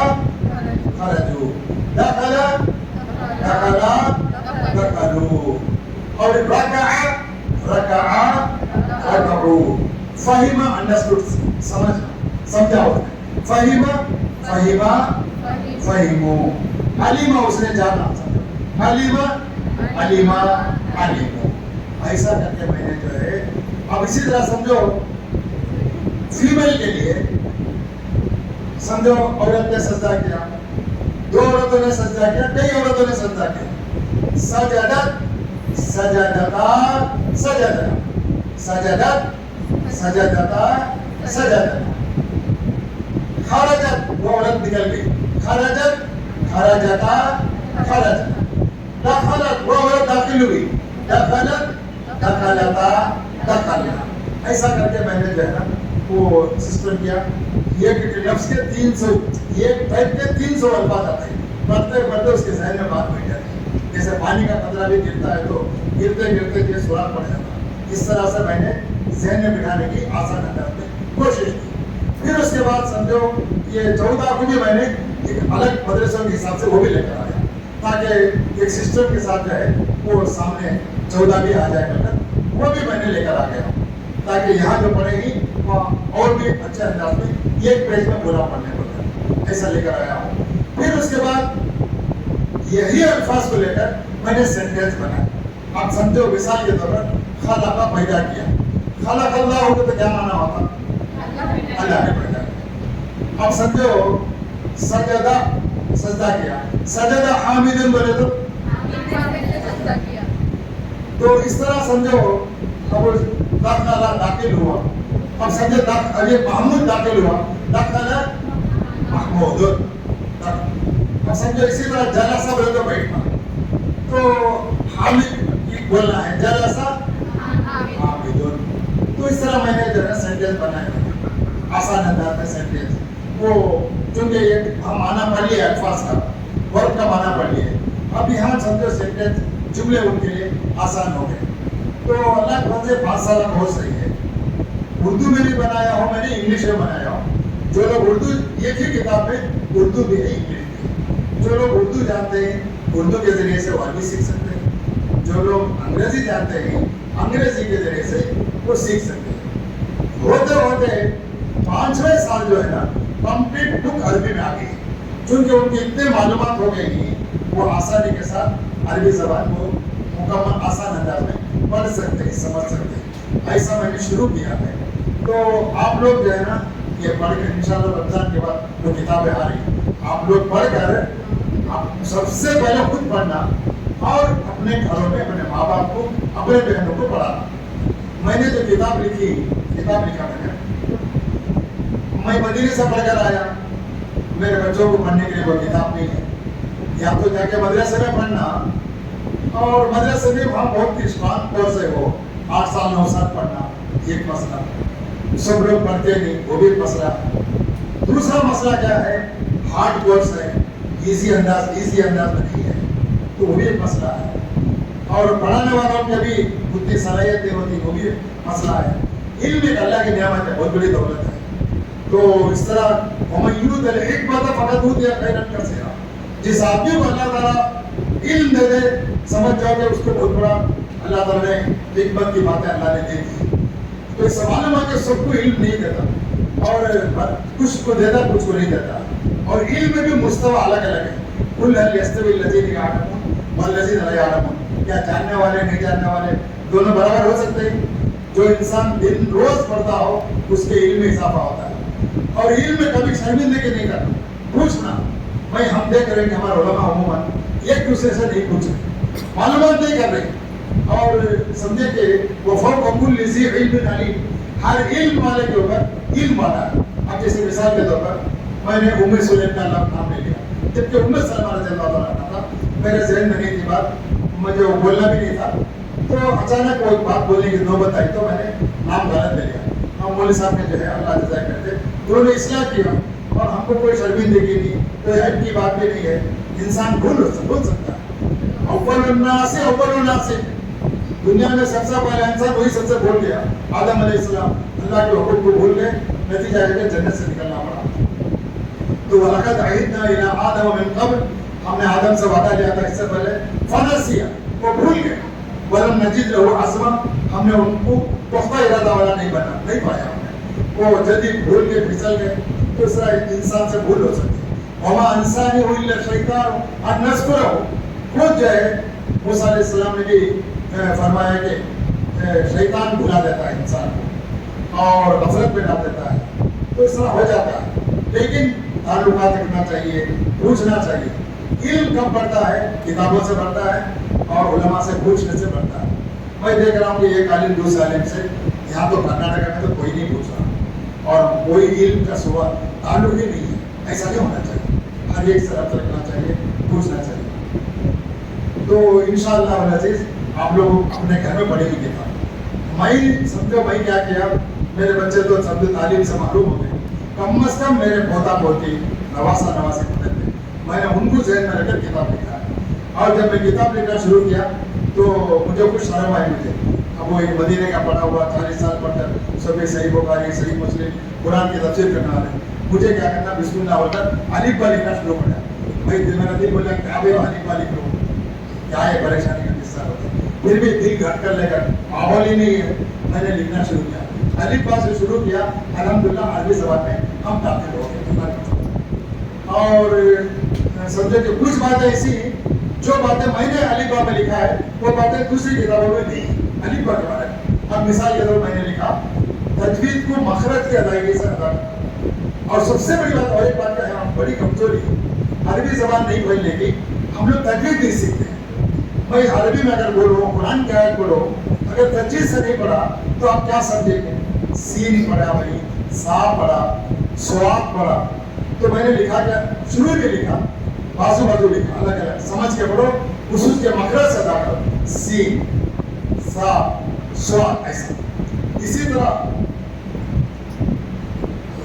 خرجو. دخل دخلا دخلو. اور رکع رکع رکعو. فہم انڈرسٹوڈ, سمجھا ہوتا ہے. فہم فہما فہمو. علم, اس نے جانا, علم علم علمو. ایسا کر کے میں نے جو ہے, اب اسی طرح سمجھو فیمیل کے لیے, سمجھو عورت نے سجدہ کیا, دو عورتوں نے سجدہ کیا, کئی عورتوں نے سجدہ کیا. سجدت سجدتا سجدتا سجدت سجدتا سجدتا. خرجت, وہ عورت نکل گئی, خرجت خرجتا خرجتا. دخلت, وہ عورت داخل ہوئی, دخلت دخلتا دخلتا. ایسا کر کے میں نے جو ہے نا وہ سسٹم کیا. یہ لفظ کے 300 یہ ٹائپ کے 300 الفاظ آتے ہیں, پڑھتے پڑھتے اس کے ذہن میں بات بیٹھ جاتی ہے. جیسے پانی کا قطرہ بھی گرتا ہے تو گرتے گرتے یہ سوراخ پڑ جاتا ہے. اس طرح سے میں نے ذہن میں بٹھانے کی آسان انداز میں کوشش کی. پھر اس کے بعد سمجھو یہ 14 کو بھی میں نے ایک الگ مدرسوں کے حساب سے وہ بھی لے کر آیا, تاکہ ایک سسٹم کے ساتھ جو ہے وہ سامنے 14 بھی آ جائے کر, وہ بھی میں نے لے کر آ گیا تاکہ یہاں جو پڑھے گی اور بھی اچھے انداز میں ایک پیج میں پورا پڑھنے کو, ایسا لے کر آیا ہوں. پھر اس کے بعد یہی الفاظ کو لے کر میں نے سینٹینس بنایا. آپ سمجھو مثال کے طور پر خلق پیدا کیا, خلق اللہ ہوگا تو کیا معنی ہوتا, اللہ نے پیدا کیا. اب سمجھو سجدہ سجدہ کیا, سجدہ حامدن بولے تو اس طرح سمجھو. اب داخلہ داخل ہوا, اب سمجھے ابھی محمود داخل ہوا, داخل محمود. اب سمجھو اسی طرح جلسہ بولے تو بیٹھنا, تو حامد بولنا ہے, جلسہ حامدون. تو اس طرح میں نے جو ہے سینٹینس بنایا آسان انداز میں سینٹینس. وہ چونکہ یہ ہم معنی پڑھ لیے الفاظ کا, ورڈ کا معنی پڑھ لیے, اب یہاں سمجھو سینٹینس جملے ان کے لیے آسان ہو گئے. تو اللہ کے فضل سے 5 سال بہت صحیح ہے. اردو میں بھی بنایا ہوں میں نے, انگلش میں بنایا ہوں. جو لوگ اردو, ایک ہی کتاب میں اردو بھی ہے انگلش بھی. جو لوگ اردو جانتے ہیں اردو کے ذریعے سے وہ عربی سیکھ سکتے ہیں, جو لوگ انگریزی جانتے ہیں انگریزی کے ذریعے سے وہ سیکھ سکتے ہیں. ہوتے ہوتے 5ویں سال جو ہے نا کمپلیٹ بک عربی میں آ گئی, چونکہ ان کی اتنے معلومات ہو گئی ہیں وہ آسانی کے ساتھ عربی زبان کو مکمل آسان انداز میں پڑھ سکتے ہیں, سمجھ سکتے ہیں. ایسا میں نے شروع کیا ہے. تو آپ لوگ جو ہے نا یہ پڑھ کر انشاءاللہ رمضان کے بعد وہ کتابیں آ رہی ہیں, آپ لوگ پڑھ کر آپ سب سے پہلے خود پڑھنا اور اپنے گھروں میں اپنے ماں باپ کو, اپنے بہنوں کو پڑھانا. میں نے جو کتاب لکھا میں مدینے سے پڑھ کر آیا, میرے بچوں کو پڑھنے کے لیے کوئی کتاب نہیں ہے. یا تو جا کے مدرسے میں پڑھنا, اور مدرسے میں وہاں بہت اسٹرانگ کورس ہے, وہ 8 سال 9 سال پڑھنا, ایک مسئلہ. سب لوگ پڑھتے نہیں, وہ بھی مسئلہ. دوسرا مسئلہ کیا ہے, ہارڈ کورس ہے, ایزی انداز میں نہیں ہے, تو وہ بھی ایک مسئلہ ہے. اور پڑھانے والوں کی بھی اتنی صلاحیت نہیں ہوتی, وہ بھی مسئلہ ہے. علم ایک اللہ کی نعمت ہے, بہت بڑی دولت ہے. تو اس طرح وَمَن الحکمت فقط اوتی خیرا کثیرا, جس آدمی کو اللہ تعالیٰ علم دے دے, سمجھ جاؤ کہ اس کو بہت بڑا اللہ تعالیٰ نے حکمت کی باتیں اللہ نے دے دی. تو اس معلوم ہے کہ سب کو علم نہیں دیتا, اور کچھ کو دیتا کچھ کو نہیں دیتا. اور علم میں بھی مستوی الگ الگ ہے. قُلْ هَلْ يَسْتَوِي الَّذِينَ يَعْلَمُونَ وَالَّذِينَ لَا يَعْلَمُونَ, کیا جاننے والے نہیں جاننے والے دونوں برابر ہو سکتے ہیں؟ جو انسان دن روز پڑھتا ہو اس کے علم میں اضافہ ہوتا ہے. اور علم میں کبھی شرمندگی نہیں کرنا, پوچھنا. بھائی ہم دیکھ رہے ہیں کہ ہمارے علماء عموماً ایک دوسرے سے نہیں پوچھ رہے, معلومات نہیں کر رہے, اور سمجھے کہ وہ فوق کل ذی علم علیم, ہر علم والے کے اوپر علم والا ہے. اب جیسے مثال کے طور پر میں نے ام سلیم کا نام لے لیا, جبکہ ام سلمہ رضی اللہ تعالیٰ تھا, میرے ذہن میں نہیں تھی بات, مجھے وہ بولنا بھی نہیں تھا, تو اچانک وہ بات بولنے کی نوبت آئی تو میں نے نام غلط لے لیا. ہم مولوی صاحب نے جو ہے اللہ جزائے کرتے انہوں نے اصلاح کیا, اور ہم کو کوئی شرمندگی نہیں, کوئی عیب کی بات بھی نہیں ہے, انسان بھول سکتا ہے. اول الناس اول الناس, دنیا میں سب سے پہلا انسان وہی سب سے بھول گیا, آدم علیہ السلام. اللہ کے حکم کو بھول گئے, نتیجہ ہے کہ جنت سے نکلنا پڑا. تو وَلَقَدْ عَهِدْنَا إِلَىٰ آدَمَ مِن قَبْلُ, ہم نے آدم سے وعدہ لیا تھا اس سے پہلے, فَنَسِيَ, وہ بھول گئے. وَلَمْ نَجِدْ لَهُ عَزْمًا, ہم نے ان کو پختہ ارادہ والا نہیں پایا, ہم نے وہ جلدی بھول کے پھسل گئے. تو اس طرح انسان سے بھول ہو سکتی ہے. وَمَا أَنسَانِهُ إِلَّا الشَّيْطَانُ أَن نَذْكُرَهُ, خود جو ہے موسیٰ علیہ السلام نے بھی فرمایا کہ شیطان بھلا دیتا ہے انسان کو اور غفلت میں ڈال دیتا ہے, تو اس طرح ہو جاتا ہے. لیکن تعلقات رکھنا چاہیے, پوچھنا چاہیے. علم کب بڑھتا ہے؟ کتابوں سے بڑھتا ہے اور علماء سے پوچھنے سے بڑھتا ہے. میں دیکھ رہا ہوں کہ ایک عالم دوسرے عالم سے, یہاں تو کرناٹک میں تو کوئی نہیں پوچھ رہا اور کوئی علم کا صبح تعلق ہی نہیں ہے. ایسا نہیں ہونا چاہیے, ہر ایک سے رابطہ رکھنا چاہیے, پوچھنا چاہیے. تو انشاءاللہ العزیز آپ لوگ اپنے گھر میں پڑھے لکھے تھا. میں سمجھو میں کیا کیا, میرے بچے تو سب تعلیم سے محروم ہو گئے, کم از کم میرے پوتا پوتی نواسا نواسی پڑھتے تھے, میں نے ان کو ذہن میں رکھ کر کتاب لکھا ہے. اور جب میں کتاب لکھنا شروع کیا تو مجھے کچھ شرم آئی. مجھے اب وہ ایک مدینے کا پڑھا ہوا 40 سال پڑھ کر سب صحیح بخاری صحیح مسلم قرآن کی تفسیر کرنا ہے, مجھے کیا کرنا, بسم اللہ بول کر الف با لکھنا شروع کرنا. بھائی دل میرا دل بولا کیا بھائی الف با لکھ لو, کیا ہے پریشانی کا قصہ ہوتا ہے. پھر بھی دل گھٹ کر لے کر ماحول ہی نہیں ہے, میں نے لکھنا شروع کیا. الف با سے شروع کیا, الحمدللہ عربی زبان میں ہم داخل ہو گئے. اور سمجھے کہ کچھ باتیں ایسی جو باتیں میں نے الف با میں لکھا ہے وہ باتیں دوسری کتابوں میں نہیں الف با کے بارے میں. اب مثال کے طور میں نے لکھا تجوید کو مخرج کی ادائیگی سے ادا کرنا. اور سب سے بڑی بات اور ایک بات ہے, بڑی کمزوری عربی زبان نہیں بولنے کی, ہم لوگ تجوید نہیں سیکھتے. بھائی عربی میں اگر بولو, قرآن کی آیت بولو, اگر تجوید سے نہیں پڑھا تو آپ کیا سمجھیں گے؟ سین پڑھا بھائی, سا پڑھا, سواد پڑھا. تو میں نے لکھا کیا, شروع میں لکھا بازو بازو لکھا, الگ الگ سمجھ کے پڑھو, خصوص کے مخرج سے ادا کرو, سین سا سواد ایسا. اسی طرح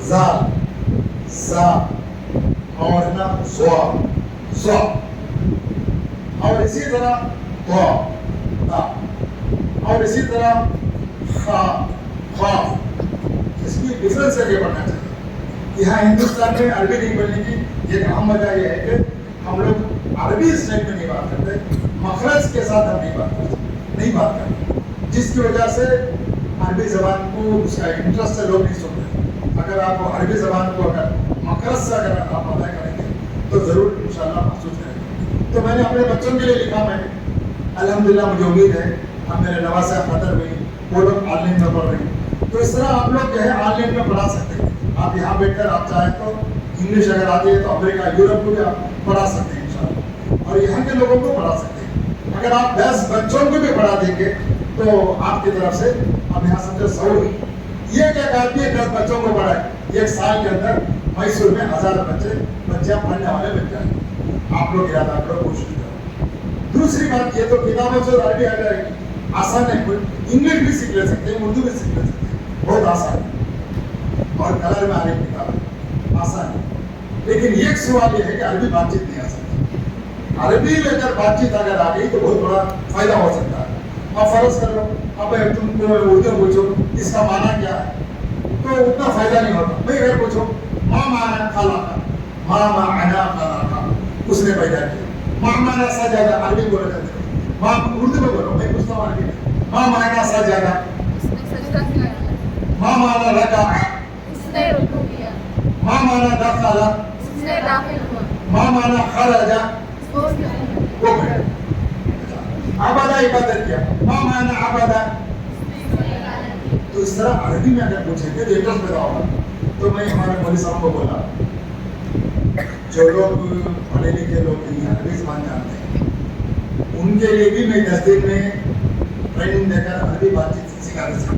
زال زا اور نا سواد سواد, اور اسی طرح تو تا, اور اسی طرح خا خاف. اس کی ڈفرنس ہے یہ پڑھنا چاہیے. یہاں ہندوستان میں عربی نہیں بولنے کی ایک اہم وجہ یہ ہے کہ ہم لوگ عربی اسٹائل میں نہیں بات کرتے, مخرج کے ساتھ ہم نہیں بات کرتے, جس کی وجہ سے عربی زبان کو اس کا انٹرسٹ سے لوگ نہیں سنتے. اگر آپ عربی زبان کو اگر مخرج سے اگر آپ ادا کریں گے تو ضرور انشاءاللہ محسوس کریں گے. تو میں نے اپنے بچوں کے لیے لکھا, میں الحمدللہ مجھے امید ہے اب میرے نواسا خاطر ہوئی, وہ لوگ آن لائن میں پڑھ رہے ہیں. تو اس طرح آپ لوگ جو ہے آن لائن میں پڑھا سکتے ہیں. آپ یہاں بیٹھ کر آپ چاہیں تو انگلش اگر آتی ہے تو امریکہ یورپ کو بھی آپ پڑھا سکتے ہیں انشاءاللہ, اور یہاں کے لوگوں کو پڑھا سکتے ہیں. اگر آپ 10 بچوں کو بھی پڑھا دیں گے تو آپ کی طرف سے اب یہاں سمجھو 100 ہوئی. یہ کیا کہتے ہیں 10 بچوں کو پڑھائے, ایک سال کے اندر میسور میں 1000 بچے پڑھنے والے بن جائیں. آپ لوگ ارادہ کرو, کوشش کرو. دوسری بات یہ تو کتابوں سے عربی آ جائے گی, آسان ہے. انگلش بھی سیکھ لے سکتے ہیں, اردو بھی سیکھ لے سکتے ہیں, بہت آسان ہے. اور کلر میں آ رہی کتاب آسان ہے. لیکن ایک سوال یہ ہے کہ عربی بات چیت نہیں آ سکتی. عربی میں اگر بات چیت اگر آ گئی تو بہت بڑا فائدہ ہو سکتا ہے. اب فرض کر لو اب تم کو اردو پوچھو اس کا معنی کیا ہے تو اتنا فائدہ نہیں ہوتا. بھائی اگر پوچھو ماں معنی خالہ کا, ماں معنی خالہ کا, اس نے پیدا کیا. ماں معنی سجادہ, عربی بولے جاتے ہیں, ماں اردو میں بولو, میں پوچھتا ہوں عربی میں, ماں معنی سجادہ, ماں معنی رکع, ماں معنی دخل, ماں معنی خرج, وہ پڑھے. عبادہ عبادت کیا, ماں معنی عبادہ. تو اس طرح عربی میں اگر پوچھیں گے تو انٹرسٹ پیدا ہوگا. تو میں ہمارے مولوی صاحب کو بولا, جو لوگ پڑھے لکھے لوگ نہیں عربی زبان جانتے ہیں ان کے لیے بھی میں 10 دن میں ٹریننگ دے کر عربی بات چیت سکھانے سے.